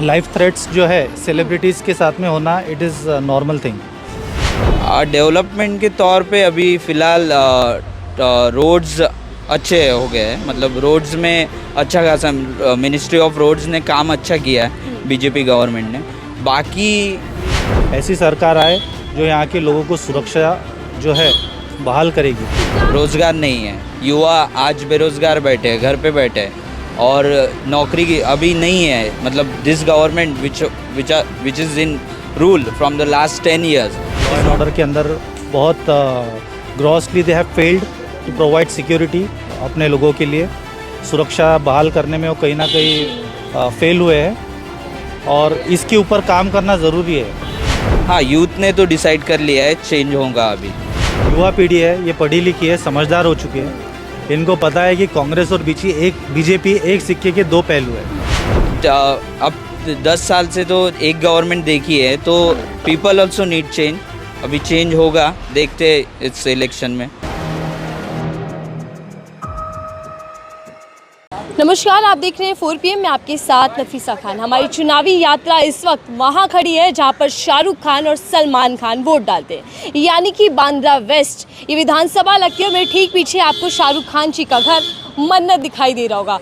Life threats जो है celebrities के साथ में होना, it is normal thing. Development के तौर पे अभी फ़िलहाल रोड्स अच्छे हो गए हैं। मतलब रोड्स में अच्छा खासा मिनिस्ट्री ऑफ रोड्स ने काम अच्छा किया है बीजेपी गवर्नमेंट ने। बाकी ऐसी सरकार आए जो यहाँ के लोगों को सुरक्षा जो है बहाल करेगी। रोज़गार नहीं है, युवा आज बेरोज़गार बैठे हैं, घर पे बैठे हैं और नौकरी की अभी नहीं है। मतलब this government which is in rule from the last 10 years। Law and order के अंदर बहुत grossly they have failed to provide security अपने लोगों के लिए। सुरक्षा बहाल करने में वो कहीं ना कहीं फेल हुए हैं और इसके ऊपर काम करना ज़रूरी है। हाँ, यूथ ने तो डिसाइड कर लिया है, चेंज होगा। अभी युवा पीढ़ी है, ये पढ़ी लिखी है, समझदार हो चुके हैं। इनको पता है कि कांग्रेस और बीजेपी एक सिक्के के दो पहलू है। अब 10 साल से तो एक गवर्नमेंट देखी है, तो पीपल ऑल्सो नीड चेंज। अभी चेंज होगा, देखते इस इलेक्शन में। नमस्कार, आप देख रहे हैं 4 PM में आपके साथ नफीसा खान। हमारी चुनावी यात्रा इस वक्त वहाँ खड़ी है जहाँ पर शाहरुख खान और सलमान खान वोट डालते हैं, यानी कि बांद्रा वेस्ट। ये विधानसभा लगती है और मेरे ठीक पीछे आपको शाहरुख खान जी का घर मन्नत दिखाई दे रहा होगा।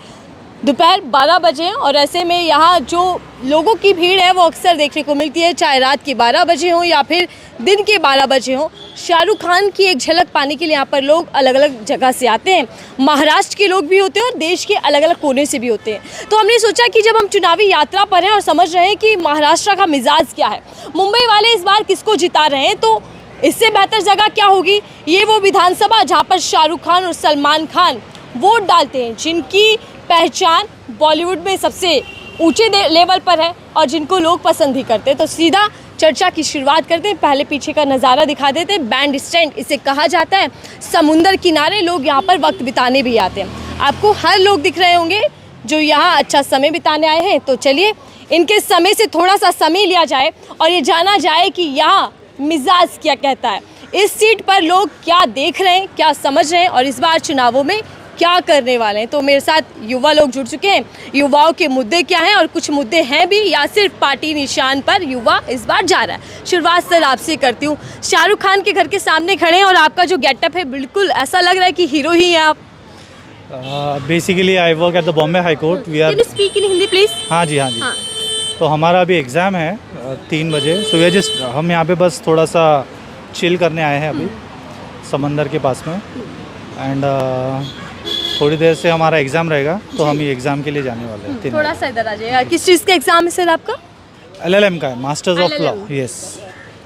दोपहर 12 बजे हैं और ऐसे में यहाँ जो लोगों की भीड़ है वो अक्सर देखने को मिलती है, चाहे रात के 12 बजे हो या फिर दिन के 12 बजे हो। शाहरुख खान की एक झलक पाने के लिए यहाँ पर लोग अलग अलग जगह से आते हैं। महाराष्ट्र के लोग भी होते हैं और देश के अलग अलग कोने से भी होते हैं। तो हमने सोचा कि जब हम चुनावी यात्रा पर हैं और समझ रहे हैं कि महाराष्ट्र का मिजाज क्या है, मुंबई वाले इस बार किसको जिता रहे हैं, तो इससे बेहतर जगह क्या होगी। ये वो विधानसभा जहाँ पर शाहरुख खान और सलमान खान वोट डालते हैं, जिनकी पहचान बॉलीवुड में सबसे ऊंचे लेवल पर है और जिनको लोग पसंद ही करते हैं। तो सीधा चर्चा की शुरुआत करते हैं। पहले पीछे का नज़ारा दिखा देते हैं। बैंड स्टैंड इसे कहा जाता है। समुंदर किनारे लोग यहाँ पर वक्त बिताने भी आते हैं। आपको हर लोग दिख रहे होंगे जो यहाँ अच्छा समय बिताने आए हैं। तो चलिए इनके समय से थोड़ा सा समय लिया जाए और ये जाना जाए कि यहाँ मिजाज क्या कहता है, इस सीट पर लोग क्या देख रहे हैं, क्या समझ रहे हैं और इस बार चुनावों में क्या करने वाले हैं। तो मेरे साथ युवा लोग जुड़ चुके हैं। युवाओं के मुद्दे क्या हैं और कुछ मुद्दे हैं भी या सिर्फ पार्टी निशान पर युवा इस बार जा रहा है। शुरुआत सर आपसे करती हूँ। शाहरुख खान के घर के सामने खड़े हैं और आपका जो गेटअप है बिल्कुल ऐसा लग रहा है कि हीरो ही हैं आप। Basically I work at the Bombay high court. We are speak in Hindi please. हाँ जी। तो हमारा अभी एग्ज़ाम है 3 बजे। सो वी जस्ट हम यहाँ पे बस थोड़ा सा चिल करने आए हैं अभी समंदर के पास में। एंड थोड़ी देर से हमारा एग्ज़ाम रहेगा, तो हम ये एग्ज़ाम के लिए जाने वाले हैं। थोड़ा सा इधर आ जाइएगा। किस चीज़ का एग्ज़ाम है सर आपका? LLM का है, मास्टर्स ऑफ लॉ। यस।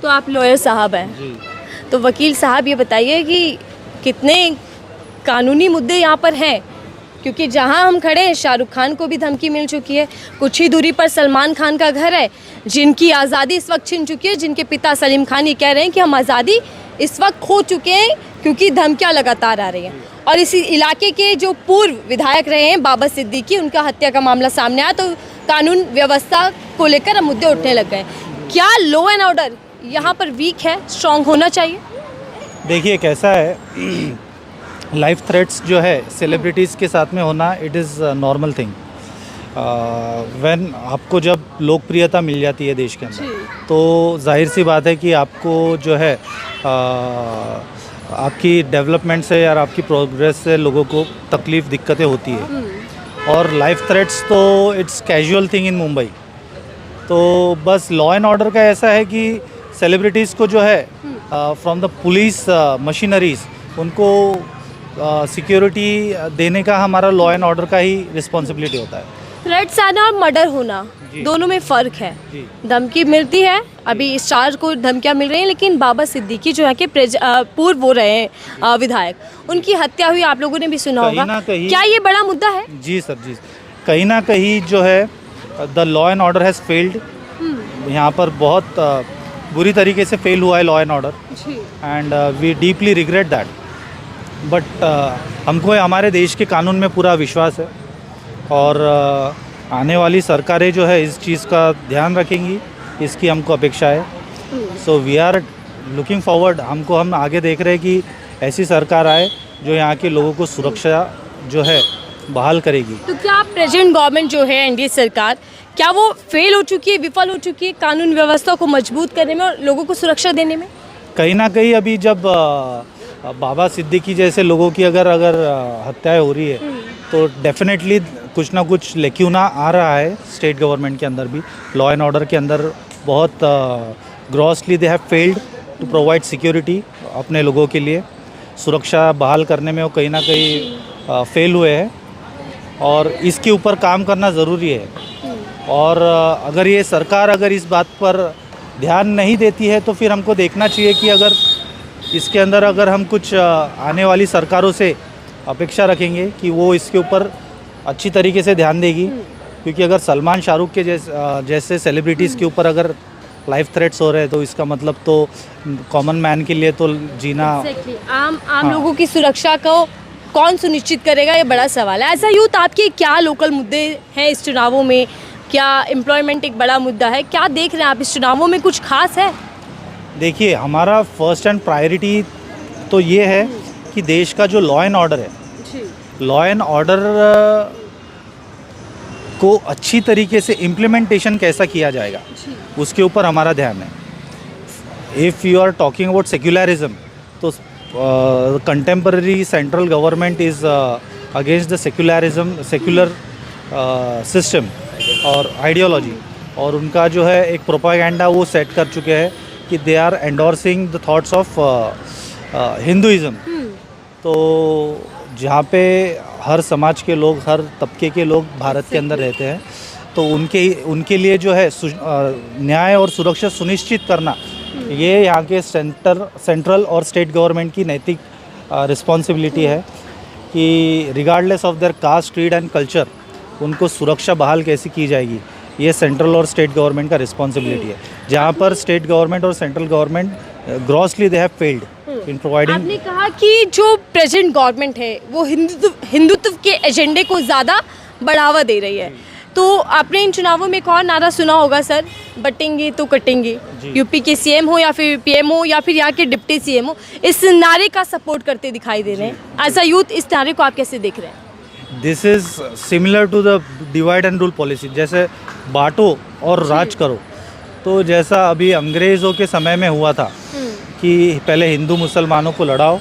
तो आप लॉयर साहब हैं जी। तो वकील साहब ये बताइए कि कितने कानूनी मुद्दे यहाँ पर हैं, क्योंकि जहाँ हम खड़े हैं शाहरुख खान को भी धमकी मिल चुकी है। कुछ ही दूरी पर सलमान खान का घर है, जिनकी आज़ादी इस वक्त छिन चुकी है, जिनके पिता सलीम खान ये कह रहे हैं कि हम आज़ादी इस वक्त खो चुके हैं क्योंकि धमकियाँ लगातार आ रही हैं। और इसी इलाके के जो पूर्व विधायक रहे हैं बाबा सिद्दीकी, उनका हत्या का मामला सामने आया, तो कानून व्यवस्था को लेकर मुद्दे उठने लग गए। क्या लॉ एंड ऑर्डर यहाँ पर वीक है, स्ट्रॉन्ग होना चाहिए? देखिए कैसा है, लाइफ थ्रेट्स जो है सेलिब्रिटीज़ के साथ में होना, it is normal thing. When आपको जब लोकप्रियता मिल जाती है देश के अंदर, तो जाहिर सी बात है कि आपको जो है आपकी डेवलपमेंट से या आपकी प्रोग्रेस से लोगों को तकलीफ़ दिक्कतें होती है। और लाइफ थ्रेट्स तो it's casual thing in Mumbai. तो बस लॉ एंड ऑर्डर का ऐसा है कि सेलिब्रिटीज़ को जो है फ्रॉम द पुलिस मशीनरीज उनको सिक्योरिटी देने का हमारा लॉ एंड ऑर्डर का ही रिस्पॉन्सिबिलिटी होता है। थ्रेट्स आना और मर्डर होना दोनों में फ़र्क है। धमकी मिलती है, अभी स्टार को धमकियाँ मिल रही हैं, लेकिन बाबा सिद्दीकी जो है कि पूर्व वो रहे हैं विधायक, उनकी हत्या हुई, आप लोगों ने भी सुना होगा। क्या ये बड़ा मुद्दा है? जी सर, जी। कहीं ना कहीं जो है the law and order has failed. यहाँ पर बहुत बुरी तरीके से फेल हुआ है law and order, and we deeply regret that. But हमको हमारे देश के कानून में पूरा विश्वास है और आने वाली सरकारें जो है इस चीज़ का ध्यान रखेंगी, इसकी हमको अपेक्षा है। So we are looking forward. हम आगे देख रहे हैं कि ऐसी सरकार आए जो यहाँ के लोगों को सुरक्षा जो है बहाल करेगी। तो क्या प्रेजेंट गवर्नमेंट जो है एनडीए सरकार, क्या वो फेल हो चुकी है, विफल हो चुकी है कानून व्यवस्था को मजबूत करने में और लोगों को सुरक्षा देने में? कहीं ना कहीं अभी जब बाबा सिद्दीकी जैसे लोगों की अगर हत्याएं हो रही है तो डेफिनेटली कुछ ना कुछ लेक्यूना आ रहा है स्टेट गवर्नमेंट के अंदर भी। लॉ एंड ऑर्डर के अंदर बहुत grossly they have failed to provide security अपने लोगों के लिए। सुरक्षा बहाल करने में वो कहीं ना कहीं फेल हुए हैं और इसके ऊपर काम करना ज़रूरी है। और अगर ये सरकार अगर इस बात पर ध्यान नहीं देती है तो फिर हमको देखना चाहिए कि अगर इसके अंदर अगर हम कुछ आने वाली सरकारों से अपेक्षा रखेंगे कि वो इसके ऊपर अच्छी तरीके से ध्यान देगी, क्योंकि अगर सलमान शाहरुख के जैसे सेलिब्रिटीज़ के ऊपर अगर लाइफ थ्रेट्स हो रहे हैं तो इसका मतलब तो कॉमन मैन के लिए तो जीना आम लोगों की सुरक्षा को कौन सुनिश्चित करेगा, ये बड़ा सवाल है। ऐसा यूथ आपके क्या लोकल मुद्दे हैं इस चुनावों में? क्या एम्प्लॉयमेंट एक बड़ा मुद्दा है? क्या देख रहे हैं आप इस चुनावों में, कुछ खास है? देखिए, हमारा फर्स्ट एंड प्रायोरिटी तो ये है कि देश का जो लॉ एंड ऑर्डर है, लॉ एंड ऑर्डर को अच्छी तरीके से इम्प्लीमेंटेशन कैसा किया जाएगा उसके ऊपर हमारा ध्यान है। If you are talking about secularism तो contemporary central government is against the secular system और आइडियोलॉजी, और उनका जो है एक प्रोपागेंडा वो सेट कर चुके हैं कि they are endorsing the thoughts of Hinduism. तो जहाँ पे हर समाज के लोग, हर तबके के लोग भारत के अंदर रहते हैं, तो उनके लिए जो है न्याय और सुरक्षा सुनिश्चित करना ये यहाँ के सेंट्रल और स्टेट गवर्नमेंट की नैतिक रिस्पॉन्सिबिलिटी है कि regardless of their caste, creed and culture उनको सुरक्षा बहाल कैसी की जाएगी, ये सेंट्रल और स्टेट गवर्नमेंट का रिस्पॉन्सिबिलिटी है। जहाँ पर स्टेट गवर्नमेंट और central government grossly they have failed in providing. आपने कहा कि जो प्रेजेंट गवर्नमेंट है वो हिंदुत्व के एजेंडे को ज़्यादा बढ़ावा दे रही है, तो आपने इन चुनावों में एक और नारा सुना होगा सर, बटेंगे तो कटेंगे। यूपी के सीएम हो या फिर पीएम हो या फिर यहाँ के डिप्टी सीएम हो, इस नारे का सपोर्ट करते दिखाई दे रहे हैं। एज अ यूथ इस नारे को आप कैसे देख रहे हैं? This is similar to the divide and rule policy, जैसे बांटो और राज करो। तो जैसा अभी अंग्रेज़ों के समय में हुआ था कि पहले हिंदू मुसलमानों को लड़ाओ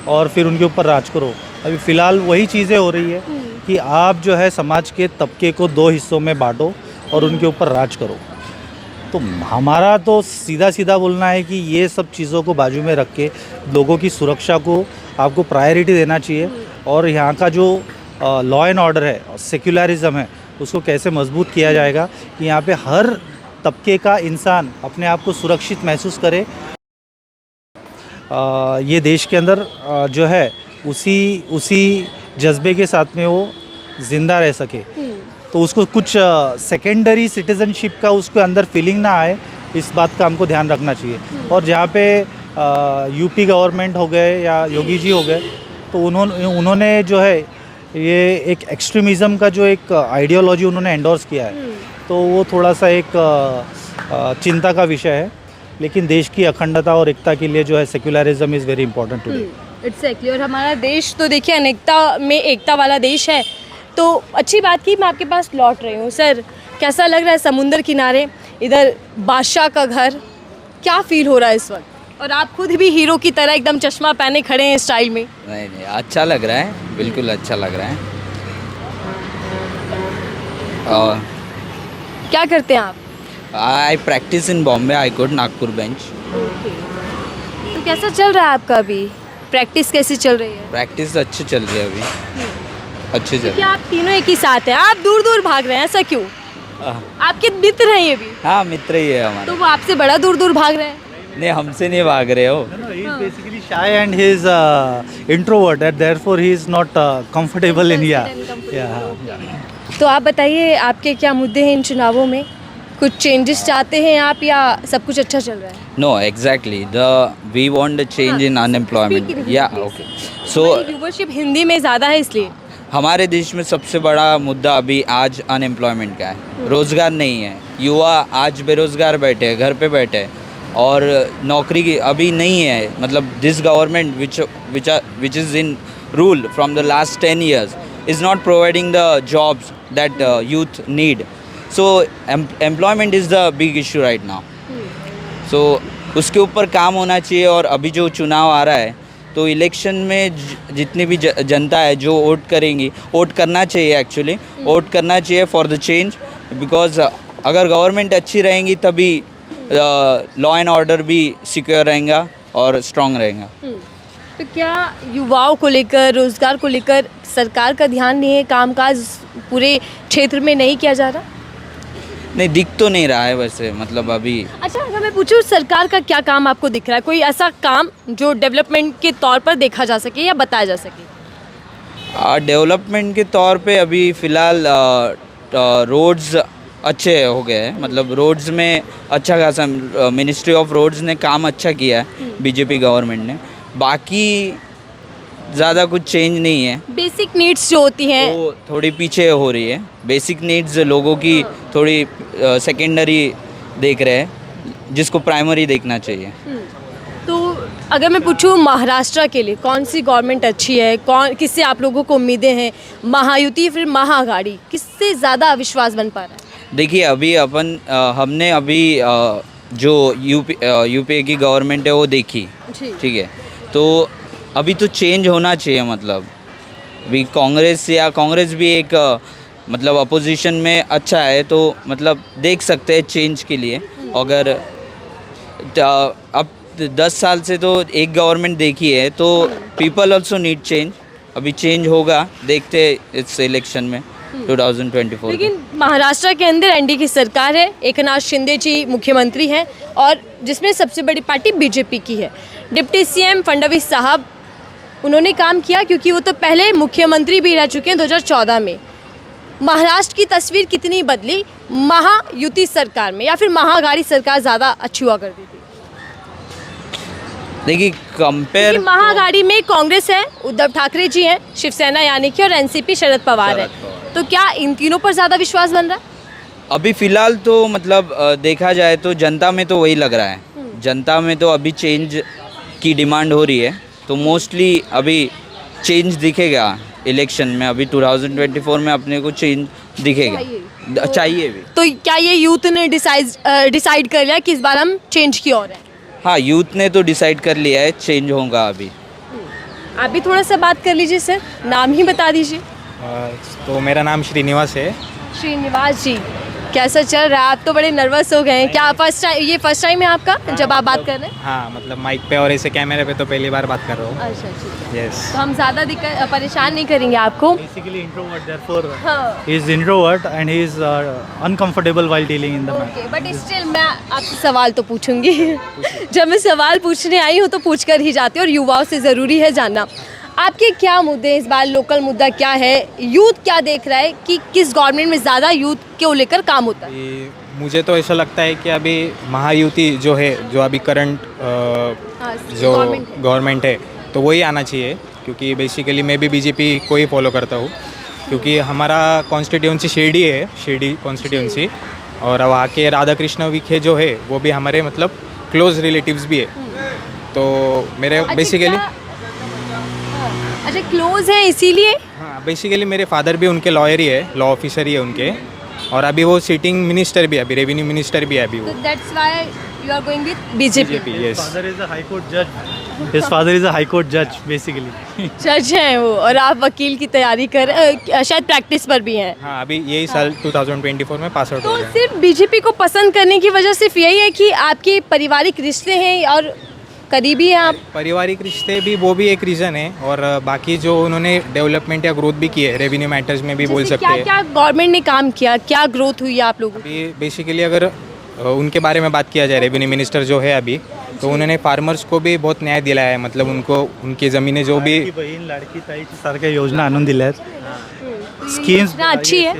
और फिर उनके ऊपर राज करो, अभी फ़िलहाल वही चीज़ें हो रही है कि आप जो है समाज के तबके को दो हिस्सों में बांटो और उनके ऊपर राज करो। तो हमारा तो सीधा सीधा बोलना है कि ये सब चीज़ों को बाजू में रख के लोगों की सुरक्षा को आपको प्रायोरिटी देना चाहिए, और यहाँ का जो लॉ एंड ऑर्डर है, सेक्युलरिज्म है, उसको कैसे मजबूत किया जाएगा कि यहाँ पे हर तबके का इंसान अपने आप को सुरक्षित महसूस करे। ये देश के अंदर जो है उसी जज्बे के साथ में वो ज़िंदा रह सके, तो उसको कुछ सेकेंडरी सिटीज़नशिप का उसके अंदर फीलिंग ना आए, इस बात का हमको ध्यान रखना चाहिए। और जहाँ पे यूपी गवर्नमेंट हो गए या योगी जी हो गए, तो उन्होंने जो है ये एक एक्सट्रीमिज़म का जो एक आइडियोलॉजी उन्होंने एंडोर्स किया है, तो वो थोड़ा सा एक चिंता का विषय है। लेकिन देश की अखंडता और एकता के लिए जो है secularism is very important today. Exactly, और हमारा देश तो देखिए अनेकता में एकता वाला देश है। तो अच्छी बात की, मैं आपके पास लौट रही हूँ। सर, कैसा लग रहा है समुंदर किनारे, इधर बादशाह का घर, क्या फील हो रहा है इस वक्त? और आप खुद भी हीरो की तरह एकदम चश्मा पहने खड़े हैं स्टाइल में। नहीं, अच्छा लग रहा है, बिल्कुल अच्छा लग रहा है। और क्या करते हैं आप? I practise in Bombay high court Nagpur bench. तो कैसा चल रहा है आपका अभी? प्रैक्टिस कैसी चल रही है? प्रैक्टिस अच्छी चल रही है अभी, अच्छी चल रही क्या आप तीनों एक ही साथ हैं? आप दूर दूर भाग रहे हैं, ऐसा क्यों? है। आपके मित्र हैं ये भी? हाँ, मित्र ही है हमारा। तो वो आपसे बड़ा दूर दूर भाग रहे हैं? नहीं, हमसे नहीं भाग रहे हो। He is basically shy and he is introvert, and therefore he is not comfortable in yeah. तो आप बताइए, आपके क्या मुद्दे हैं इन चुनावों में? कुछ चेंजेस चाहते हैं आप या सब कुछ अच्छा चल रहा है? No, exactly, we want the change in unemployment. या ओके, सो व्यूवरशिप हिंदी में ज़्यादा है इसलिए। हमारे देश में सबसे बड़ा मुद्दा अभी आज अनएम्प्लॉयमेंट का है। रोज़गार नहीं है, युवा आज बेरोज़गार बैठे हैं, घर पे बैठे हैं, और नौकरी की अभी नहीं है। मतलब this government which is in rule from the last 10 years is not providing the jobs that youth need. So employment is the big issue right now. So उसके ऊपर काम होना चाहिए। और अभी जो चुनाव आ रहा है तो इलेक्शन में जितनी भी जनता है जो वोट करेंगी, वोट करना चाहिए एक्चुअली, वोट करना चाहिए फॉर द चेंज। बिकॉज अगर गवर्नमेंट अच्छी रहेंगी तभी लॉ एंड ऑर्डर भी सिक्योर रहेगा और स्ट्रांग रहेगा। तो क्या युवाओं को लेकर, रोजगार को लेकर सरकार का ध्यान नहीं है, कामकाज पूरे क्षेत्र में नहीं किया जा रहा? नहीं, दिख तो नहीं रहा है वैसे, मतलब अभी। अच्छा, अगर मैं पूछूं सरकार का क्या काम आपको दिख रहा है, कोई ऐसा काम जो डेवलपमेंट के तौर पर देखा जा सके या बताया जा सके? डेवलपमेंट के तौर पे अभी फ़िलहाल रोड्स अच्छे हो गए हैं। मतलब रोड्स में अच्छा खासा मिनिस्ट्री ऑफ रोड्स ने काम अच्छा किया है बीजेपी गवर्नमेंट ने। बाकी ज़्यादा कुछ चेंज नहीं है। बेसिक नीड्स जो होती हैं वो थोड़ी पीछे हो रही है। बेसिक नीड्स लोगों की थोड़ी सेकेंडरी देख रहे हैं, जिसको प्राइमरी देखना चाहिए। तो अगर मैं पूछूं महाराष्ट्र के लिए कौन सी गवर्नमेंट अच्छी है, कौन, किससे आप लोगों को उम्मीदें हैं, महायुति फिर महाअघाड़ी, किससे ज़्यादा विश्वास बन पा रहा है? देखिए अभी हमने अभी जो यूपीए की गवर्नमेंट है वो देखी, ठीक है। तो अभी तो चेंज होना चाहिए। मतलब भी कांग्रेस भी एक मतलब अपोजिशन में अच्छा है, तो मतलब देख सकते हैं चेंज के लिए। अगर अब 10 साल से तो एक गवर्नमेंट देखी है, तो पीपल ऑल्सो नीड चेंज। अभी चेंज होगा, देखते हैं इस इलेक्शन में 2024। लेकिन महाराष्ट्र के अंदर एनडीए की सरकार है, एकनाथ शिंदे जी मुख्यमंत्री हैं और जिसमें सबसे बड़ी पार्टी बीजेपी की है। डिप्टी सीएम फडणवीस साहब, उन्होंने काम किया क्योंकि वो तो पहले मुख्यमंत्री भी रह चुके हैं 2014 में। महाराष्ट्र की तस्वीर कितनी बदली महायुति सरकार में, या फिर महाअघाड़ी सरकार ज़्यादा अच्छी हुआ करती थी? देखिए कंपेयर, महाअघाड़ी में कांग्रेस है, उद्धव ठाकरे जी हैं, शिवसेना यानी कि, और एनसीपी शरद पवार है। तो क्या इन तीनों पर ज़्यादा विश्वास बन रहा है? अभी फ़िलहाल तो मतलब देखा जाए तो जनता में तो वही लग रहा है। जनता में तो अभी चेंज की डिमांड हो रही है, तो मोस्टली अभी चेंज दिखेगा इलेक्शन में। अभी 2024 में अपने को चेंज दिखेगा, चाहिए भी। तो क्या ये यूथ ने डिसाइड कर लिया कि इस बार हम चेंज की ओर हैं? हाँ, यूथ ने तो डिसाइड कर लिया है, चेंज होगा अभी। आप भी थोड़ा सा बात कर लीजिए सर, नाम ही बता दीजिए। तो मेरा नाम श्रीनिवास है। श्रीनिवास जी, कैसा चल रहा है? आप तो बड़े नर्वस हो गए हैं। क्या फर्स्ट टाइम है आपका जब आप बात कर रहे हैं? हाँ, मतलब माइक पे और ऐसे कैमरे पे तो पहली बार बात कर रहा हूँ। अच्छा, ठीक है। यस। तो हम ज़्यादा परेशान नहीं करेंगे आपको। Basically introvert, therefore हाँ। he is introvert and he is uncomfortable while dealing in the matter. Okay, but still मैं आपसे सवाल तो पूछूंगी। जब मैं सवाल पूछने आई हूँ तो पूछ कर ही जाती हूँ, और युवाओं से ज़रूरी है जानना आपके क्या मुद्दे हैं इस बार, लोकल मुद्दा क्या है, यूथ क्या देख रहा है कि किस गवर्नमेंट में ज़्यादा यूथ को लेकर काम होता है? मुझे तो ऐसा लगता है कि अभी महायुति जो है, जो अभी करंट जो गवर्नमेंट है, तो वही आना चाहिए। क्योंकि बेसिकली मैं भी बीजेपी को ही फॉलो करता हूँ, क्योंकि हमारा कॉन्स्टिट्यूंसी शिरडी है, शिरडी कॉन्स्टिट्यूंसी, और वहाँ के राधा कृष्ण विखे जो है वो भी हमारे मतलब क्लोज रिलेटिव्स भी है। तो मेरे बेसिकली अच्छा, क्लोज है इसीलिए? हाँ, बेसिकली मेरे फादर भी उनके लॉयर ही है, लॉ ऑफिसर ही है उनके, और अभी वो सिटिंग मिनिस्टर भी है, अभी रेवेन्यू मिनिस्टर भी है अभी वो। So that's why you are going with BJP. Yes. Father is a high court judge. His father is a high court judge basically. जज हैं वो, और आप वकील की तैयारी कर शायद प्रैक्टिस पर भी हैं। हाँ, अभी यही साल 2024 में पास आउट हो तो गया। सिर्फ बीजेपी को पसंद करने की वजह सिर्फ यही है कि आपके पारिवारिक रिश्ते हैं और करीबी हैं आप? पारिवारिक रिश्ते भी वो भी एक रीज़न है, और बाकी जो उन्होंने डेवलपमेंट या ग्रोथ भी की है, रेवेन्यू मैटर्स में भी बोल सकते क्या हैं। क्या गवर्नमेंट ने काम किया, क्या ग्रोथ हुई है आप लोगों की? अभी बेसिकली अगर उनके बारे में बात किया जाए, रेवेन्यू मिनिस्टर जो है अभी, तो उन्होंने फार्मर्स को भी बहुत न्याय दिलाया है। मतलब उनको उनकी ज़मीनें जो भी लाडकी बहीण लाडकी ताईची सारख्या योजना आणून दिल्या आहेत। स्कीम्स योजना अच्छी है।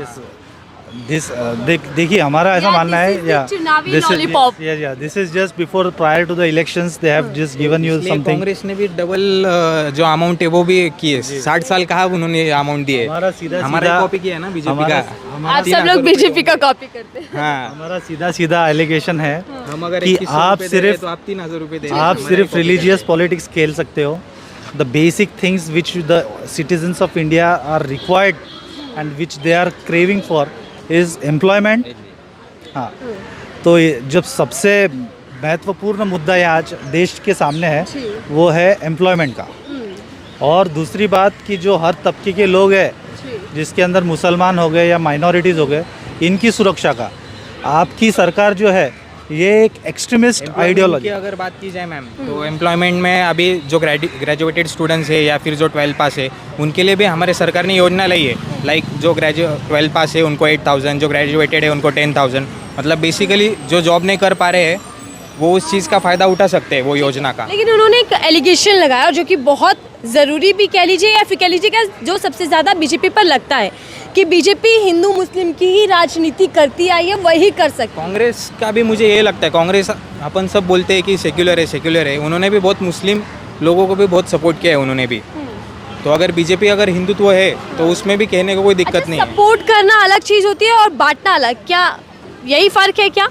देखिए हमारा ऐसा मानना है, या चुनावी lollipop. This is just before prior to the elections they have just given you इसलिए समथिंग। कांग्रेस ने भी डबल जो अमाउंट है वो भी की है। 60 साल कहा उन्होंने अमाउंट दी है। हमारा कॉपी किया है ना बीजेपी का। आप सब लोग बीजेपी का कॉपी करते हैं। हाँ, हमारा सीधा एलिगेशन है हम अगर कि 2100 आप रुपए दे रहे हैं सिर्फ तो आप 3000 रुपए दे आप सिर्फ रिलीजियस पॉलिटिक्स खेल सकते हो। The basic things which the citizens of India are required and which they are craving for, is employment. हाँ, तो जब सबसे महत्वपूर्ण मुद्दा ये आज देश के सामने है वो है एम्प्लॉयमेंट का। और दूसरी बात कि जो हर तबके के लोग हैं, जिसके अंदर मुसलमान हो गए या माइनॉरिटीज़ हो गए, इनकी सुरक्षा का आपकी सरकार जो है ये एक एक्सट्रीमिस्ट आइडियोलॉजी। की अगर बात की जाए मैम, तो एम्प्लॉयमेंट में अभी जो ग्रेजुएटेड स्टूडेंट्स है या फिर जो 12 पास है उनके लिए भी हमारे सरकार ने योजना लाई है। लाइक जो 12 पास है उनको 8,000, जो ग्रेजुएटेड है उनको 10,000। मतलब बेसिकली जो जॉब नहीं कर पा रहे हैं वो उस चीज़ का फ़ायदा उठा सकते हैं वो योजना का। लेकिन उन्होंने एक एलिगेशन लगाया जो कि बहुत ज़रूरी भी कह लीजिए या फिर कह लीजिए कि जो सबसे ज़्यादा बीजेपी पर लगता है कि बीजेपी हिंदू मुस्लिम की ही राजनीति करती आई है, वही कर सकती। कांग्रेस का भी मुझे ये लगता है, कांग्रेस अपन सब बोलते हैं कि सेक्युलर है, उन्होंने भी बहुत मुस्लिम लोगों को भी बहुत सपोर्ट किया है उन्होंने भी। तो अगर बीजेपी अगर हिंदुत्व है तो उसमें भी कहने को कोई दिक्कत नहीं है। सपोर्ट करना अलग चीज़ होती है और बांटना अलग, क्या यही फ़र्क है क्या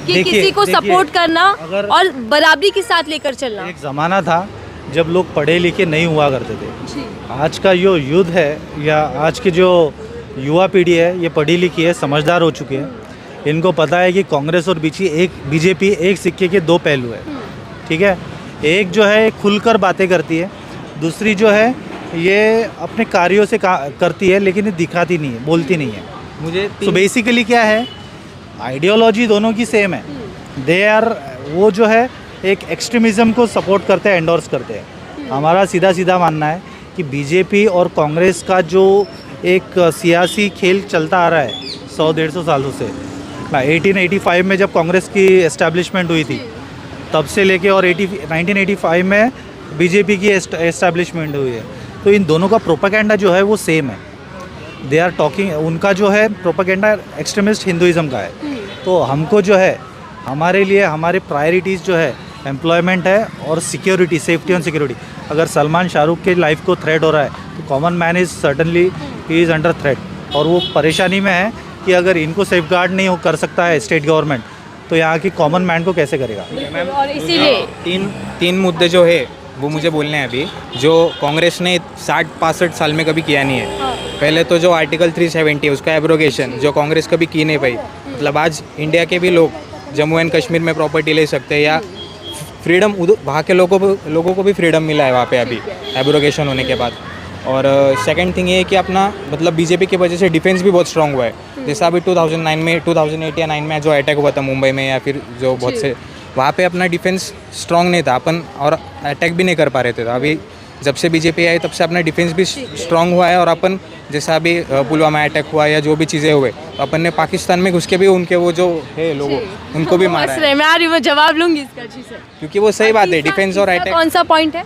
कि किसी को सपोर्ट करना और बराबरी के साथ लेकर चलना? एक ज़माना था जब लोग पढ़े लिखे नहीं हुआ करते थे। आज का जो युद्ध है या आज की जो युवा पीढ़ी है ये पढ़ी लिखी है, समझदार हो चुकी है। इनको पता है कि कांग्रेस और बीजेपी एक सिक्के के दो पहलू है। ठीक है, एक जो है खुलकर बातें करती है, दूसरी जो है ये अपने कार्यों से करती है लेकिन ये दिखाती नहीं है, बोलती नहीं है। मुझे तो बेसिकली क्या है, आइडियोलॉजी दोनों की सेम है। दे आर वो जो है एक एक्सट्रीमिज़म को सपोर्ट करते हैं, एंडोर्स करते हैं। हमारा सीधा मानना है कि बीजेपी और कांग्रेस का जो एक सियासी खेल चलता आ रहा है 100-150 सालों से, 1885 में जब कांग्रेस की एस्टैब्लिशमेंट हुई थी तब से लेके और 1985 में बीजेपी की एस्टैब्लिशमेंट हुई है, तो इन दोनों का प्रोपेगेंडा जो है वो सेम है। दे आर टॉकिंग, उनका जो है प्रोपेगेंडा एक्सट्रीमिस्ट हिंदुइज़्म का है। तो हमको जो है हमारे लिए हमारे प्रायोरिटीज़ जो है एम्प्लॉयमेंट है और सिक्योरिटी, सेफ्टी और सिक्योरिटी। अगर सलमान शाहरुख के लाइफ को थ्रेट हो रहा है तो common man is certainly he is under threat, और वो परेशानी में है कि अगर इनको सेफगार्ड नहीं कर सकता है स्टेट गवर्नमेंट तो यहाँ की कॉमन मैन को कैसे करेगा। और इसीलिए तीन मुद्दे जो है वो मुझे बोलने हैं अभी, जो कांग्रेस ने 60-65 साल में कभी किया नहीं है। पहले तो जो आर्टिकल 370 उसका एब्रोगेशन जो कांग्रेस कभी की नहीं पाई। मतलब आज इंडिया के भी लोग जम्मू एंड कश्मीर में प्रॉपर्टी ले सकते हैं या फ्रीडम वहाँ के लोगों को भी फ्रीडम मिला है वहाँ पे अभी एब्रोगेशन होने के बाद। और सेकंड थिंग ये है कि अपना मतलब बीजेपी की वजह से डिफेंस भी बहुत स्ट्रांग हुआ है। जैसा अभी 2008 या 9 में जो अटैक हुआ था मुंबई में या फिर जो बहुत से वहाँ पे अपना डिफेंस स्ट्रांग नहीं था अपन, और अटैक भी नहीं कर पा रहे थे। तो अभी जब से बीजेपी आई तब से अपना डिफेंस भी स्ट्रांग हुआ है, और अपन जैसा अभी पुलवामा अटैक हुआ या जो भी चीज़ें हुए तो अपन ने पाकिस्तान में घुस के भी उनके वो जो है लोगों उनको भी मारा है। मैं आ रही हूँ, जवाब लूँगी इसका अच्छी से, क्योंकि वो सही बात है, डिफेंस और अटैक। कौन सा पॉइंट है?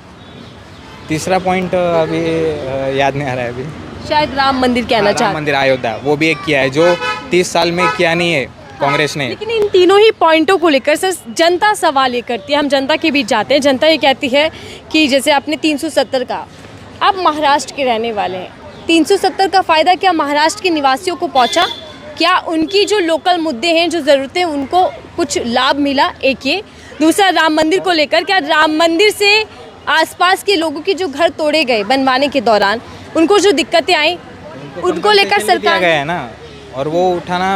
तीसरा पॉइंट अभी याद नहीं आ रहा है अभी, शायद राम मंदिर कहना चाहते हैं। राम मंदिर अयोध्या वो भी एक किया है जो 30 साल में किया नहीं है कांग्रेस ने। लेकिन इन तीनों ही पॉइंटों को लेकर सर जनता सवाल ये करती है, हम जनता के बीच जाते हैं, जनता ये कहती है कि जैसे आपने 370 का, आप महाराष्ट्र के रहने वाले हैं, 370 का फ़ायदा क्या महाराष्ट्र के निवासियों को पहुंचा? क्या उनकी जो लोकल मुद्दे हैं, जो ज़रूरतें हैं, उनको कुछ लाभ मिला? एक ये। दूसरा, राम मंदिर को लेकर, क्या राम मंदिर से आसपास के लोगों के जो घर तोड़े गए बनवाने के दौरान उनको जो दिक्कतें आई उनको लेकर सरकार गया है ना, और वो उठाना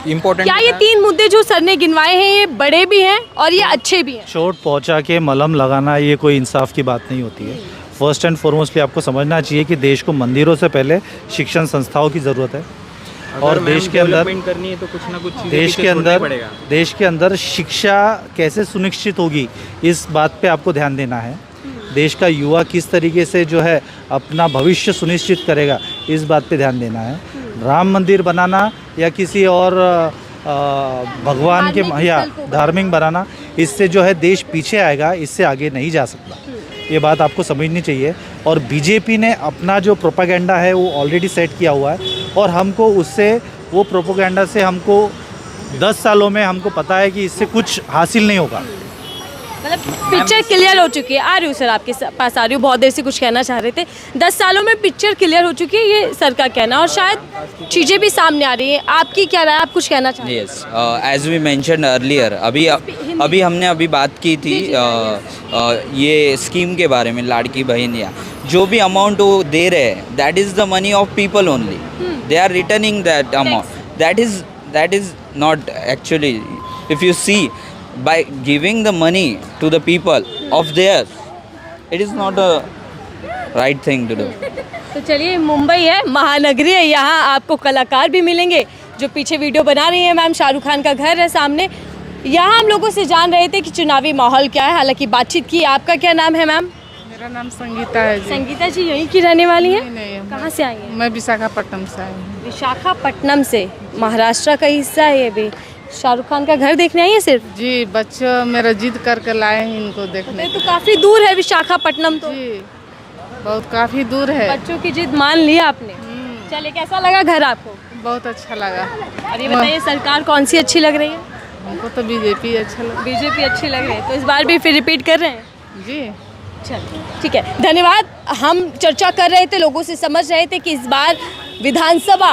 इम्पोर्टेंट। क्या ये 3 मुद्दे जो सर ने गिनवाए हैं ये बड़े भी हैं और ये अच्छे भी हैं? चोट पहुंचा के मलहम लगाना ये कोई इंसाफ की बात नहीं होती है। फर्स्ट एंड फॉरमोस्टली आपको समझना चाहिए कि देश को मंदिरों से पहले शिक्षण संस्थाओं की ज़रूरत है, और देश के अंदर करनी है तो कुछ ना कुछ देश के अंदर शिक्षा कैसे सुनिश्चित होगी इस बात पे आपको ध्यान देना है। देश का युवा किस तरीके से जो है अपना भविष्य सुनिश्चित करेगा इस बात पे ध्यान देना है। राम मंदिर बनाना या किसी और भगवान के या धार्मिक बनाना, इससे जो है देश पीछे आएगा, इससे आगे नहीं जा सकता। ये बात आपको समझनी चाहिए। और बीजेपी ने अपना जो प्रोपेगेंडा है वो ऑलरेडी सेट किया हुआ है, और हमको उससे वो प्रोपेगेंडा से हमको 10 सालों में हमको पता है कि इससे कुछ हासिल नहीं होगा। मतलब पिक्चर क्लियर हो चुकी है। आ रही हूँ सर, आपके पास आ रही हूँ, बहुत देर से कुछ कहना चाह रहे थे। 10 सालों में पिक्चर क्लियर हो चुकी है, ये सर का कहना, और शायद चीज़ें भी सामने आ रही हैं। आपकी क्या राय, आप कुछ कहना चाहते हैं? Yes, as we mention earlier, अभी हमने बात की थी ये स्कीम के बारे में, लाड़की बहन या जो भी अमाउंट वो दे रहे हैं, that is the money of people only. they are returning that amount. That is not actually, if you see, by giving the money to the people of theirs, it is not a right thing to do. तो चलिए, मुंबई है, महानगरी है, यहाँ आपको कलाकार भी मिलेंगे जो पीछे वीडियो बना रही है मैम। शाहरुख खान का घर है सामने। यहाँ हम लोगों से जान रहे थे कि चुनावी माहौल क्या है, हालांकि बातचीत की। आपका क्या नाम है मैम? मेरा नाम संगीता है जी। संगीता जी यहीं की रहने वाली हैं? नहीं, कहाँ से आई हैं? मैं विशाखापट्टनम से आई हूँ। विशाखापट्टनम से, महाराष्ट्र का हिस्सा है ये भी। शाहरुख खान का घर देखने आई है सिर्फ? जी, बच्चे मेरा जिद करके लाए हैं इनको देखने। तो काफ़ी दूर है विशाखापट्टनम तो। जी, बहुत काफ़ी दूर है। बच्चों की जिद मान लिया आपने। चलिए, कैसा लगा घर आपको? बहुत अच्छा लगा। और ये बताइए, सरकार कौन सी अच्छी लग रही है? हमको तो बीजेपी अच्छा लगा। बीजेपी अच्छी लग रही है, तो इस बार भी फिर रिपीट कर रहे हैं? जी, चलिए, ठीक है, धन्यवाद। हम चर्चा कर रहे थे, लोगों से समझ रहे थे कि इस बार विधानसभा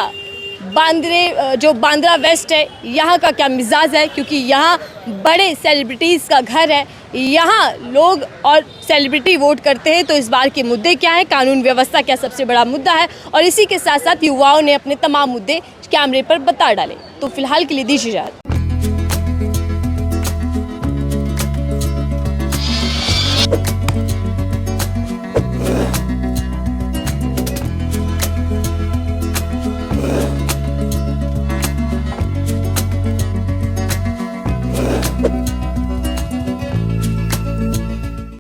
बांद्रा वेस्ट है, यहाँ का क्या मिजाज है, क्योंकि यहाँ बड़े सेलिब्रिटीज़ का घर है। यहाँ लोग और सेलिब्रिटी वोट करते हैं। तो इस बार के मुद्दे क्या हैं, कानून व्यवस्था क्या सबसे बड़ा मुद्दा है, और इसी के साथ साथ युवाओं ने अपने तमाम मुद्दे कैमरे पर बता डाले। तो फिलहाल के लिए दीजिए इजाज़त।